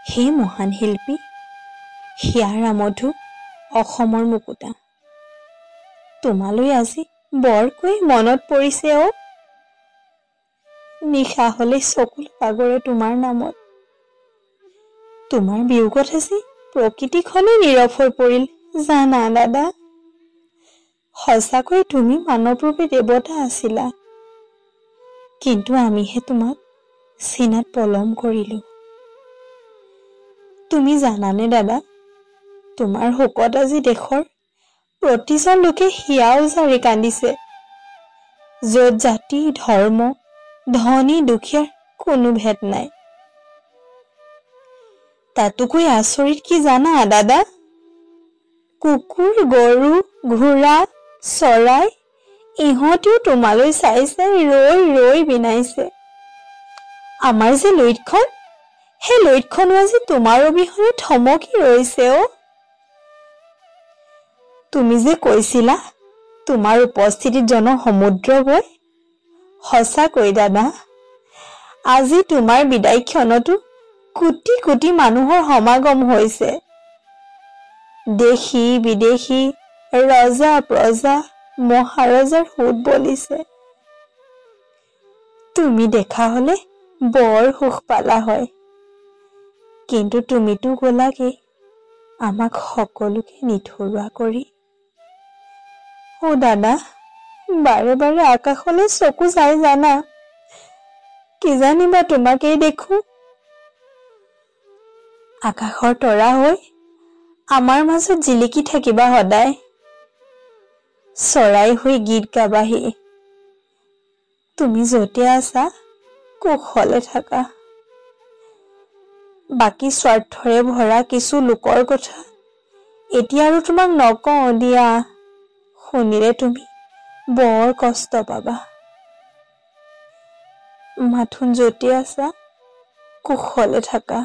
হে মহান শিল্পী, হিয়াৰা মধু, অসমৰ মুকুতা, তোমালৈ আজি বৰকৈ মনত পৰিছে অ। নিশা হলে চকুল পাগৰে তোমাৰ নামত। তোমাৰ বিয়োগত আজি প্ৰকৃতিখনে নীৰৱ হৈ পৰিল জানা দাদা। সঁচাকৈ তুমি মানৱৰূপী দেৱতা আছিলা, কিন্তু আমিহে তোমাক চিনাত পলম কৰিলো। তুমি জানানে দাদা, তোমাৰ শোকত আজি দেশৰ প্ৰতিজন লোকে হিয়া উজাৰি কান্দিছে, য'ত জাতি ধৰ্ম ধনী দুখীয়াৰ কোনো ভেদ নাই। তাতোকৈ আচৰিত কি জানা দাদা, কুকুৰ গৰু ঘোঁৰা চৰাই ইহঁতেও তোমালৈ চাই চাই ৰৈ ৰৈ বিনাইছে। আমাৰ যে লুইতখন, সেই লুইতখনো আজি তোমাৰ অবিহনে থমকি ৰৈছে অ। তুমি যে কৈছিলা তোমাৰ উপস্থিতিত জনসমুদ্ৰ বৈ, সঁচাকৈ দাদা আজি তোমাৰ বিদায় ক্ষণতো কোটি কোটি মানুহৰ সমাগম হৈছে। দেশী বিদেশী ৰজা প্ৰজা মহাৰজাৰ সোঁত বলিছে। তুমি দেখা হলে বৰ সুখ পালা হয়, কিন্তু তুমিতো গলাগে আমাক সকলোকে নিথৰুৱা কৰি। অ দাদা, বাৰে বাৰে আকাশলৈ চকু যায় জানা, কিজানিবা তোমাকেই দেখো। আকাশৰ তৰা হৈ আমাৰ মাজত জিলিকি থাকিবা সদায়, চৰাই হৈ গীত গাবাহি। তুমি যতে আছা কুশলে থাকা। বাকী স্বাৰ্থৰে ভৰা কিছু লোকৰ কথা এতিয়া আৰু তোমাক নকওঁ দিয়া, শুনিলে তুমি বৰ কষ্ট পাবা। মাথোন যতে আছা কুশলে থাকা।